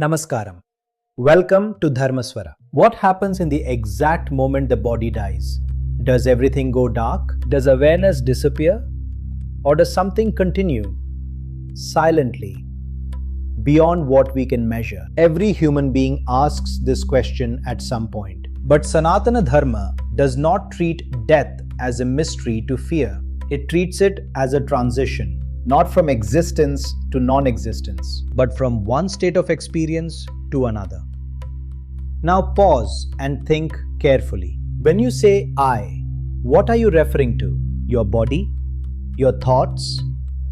Namaskaram. Welcome to Dharmaswara. What happens in the exact moment the body dies? Does everything go dark? Does awareness disappear? Or does something continue silently beyond what we can measure? Every human being asks this question at some point. But Sanatana Dharma does not treat death as a mystery to fear. It treats it as a transition. Not from existence to non-existence, but from one state of experience to another. Now pause and think carefully. When you say I, what are you referring to? Your body? Your thoughts?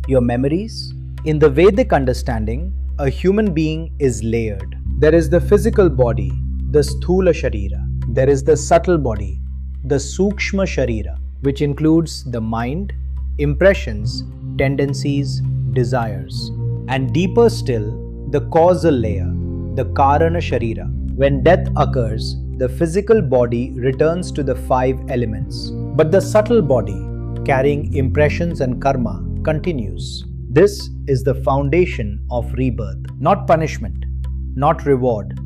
Your memories? In the Vedic understanding, a human being is layered. There is the physical body, the Sthula Sharira. There is the subtle body, the Sukshma Sharira, which includes the mind, impressions, tendencies, desires, and deeper still, the causal layer, the Karana Sharira. When death occurs, the physical body returns to the 5 elements, but the subtle body, carrying impressions and karma, continues. This is the foundation of rebirth, not punishment, not reward,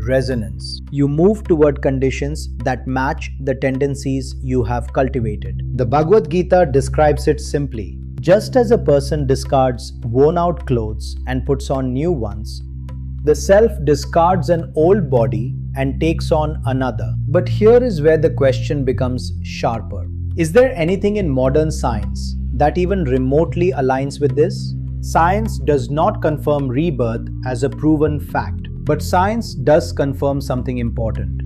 resonance. You move toward conditions that match the tendencies you have cultivated. The Bhagavad Gita describes it simply. Just as a person discards worn-out clothes and puts on new ones, the self discards an old body and takes on another. But here is where the question becomes sharper. Is there anything in modern science that even remotely aligns with this? Science does not confirm rebirth as a proven fact, but science does confirm something important.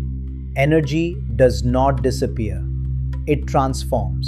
Energy does not disappear. It transforms.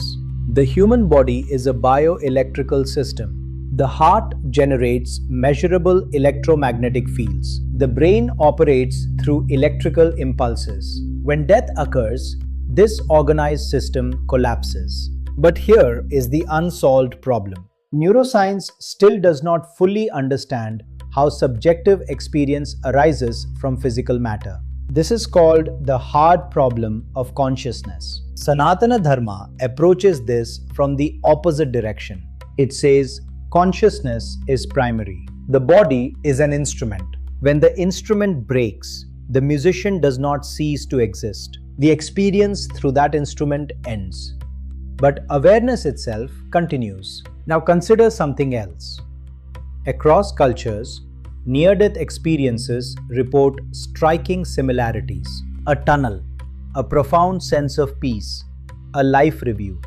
The human body is a bioelectrical system. The heart generates measurable electromagnetic fields. The brain operates through electrical impulses. When death occurs, this organized system collapses. But here is the unsolved problem. Neuroscience still does not fully understand how subjective experience arises from physical matter. This is called the hard problem of consciousness. Sanatana Dharma approaches this from the opposite direction. It says consciousness is primary. The body is an instrument. When the instrument breaks, the musician does not cease to exist. The experience through that instrument ends. But awareness itself continues. Now consider something else. Across cultures, near-death experiences report striking similarities. A tunnel, a profound sense of peace, a life review.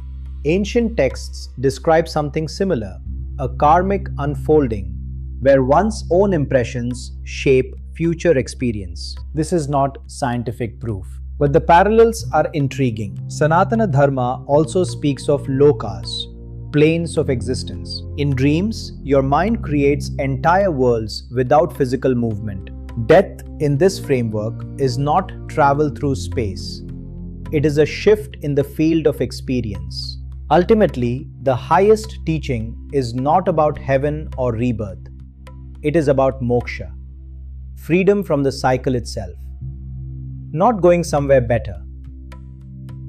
Ancient texts describe something similar, a karmic unfolding, where one's own impressions shape future experience. This is not scientific proof, but the parallels are intriguing. Sanatana Dharma also speaks of lokas, planes of existence. In dreams, your mind creates entire worlds without physical movement. Death in this framework is not travel through space. It is a shift in the field of experience. Ultimately, the highest teaching is not about heaven or rebirth. It is about moksha, freedom from the cycle itself. Not going somewhere better,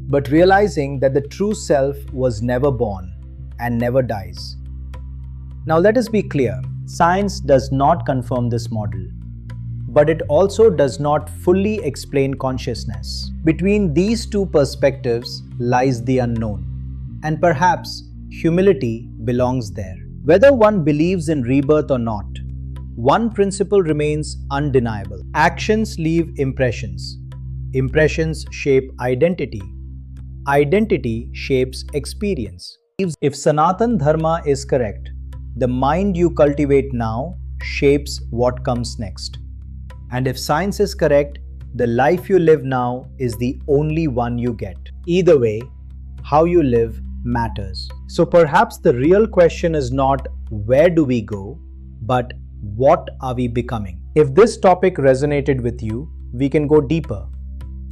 but realizing that the true self was never born and never dies. Now let us be clear, science does not confirm this model, but it also does not fully explain consciousness. Between these two perspectives lies the unknown, and perhaps humility belongs there. Whether one believes in rebirth or not, one principle remains undeniable. Actions leave impressions. Impressions shape identity. Identity shapes experience. If Sanatana Dharma is correct, the mind you cultivate now shapes what comes next. And if science is correct, the life you live now is the only one you get. Either way, how you live matters. So perhaps the real question is not where do we go, but what are we becoming? If this topic resonated with you, we can go deeper.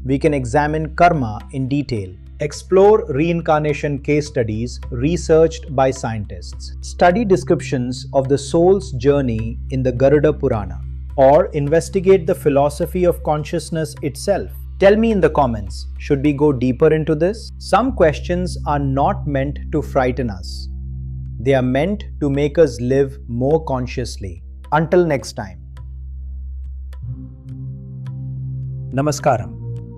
We can examine karma in detail. Explore reincarnation case studies researched by scientists. Study descriptions of the soul's journey in the Garuda Purana, or investigate the philosophy of consciousness itself. Tell me in the comments, should we go deeper into this? Some questions are not meant to frighten us. They are meant to make us live more consciously. Until next time. Namaskaram.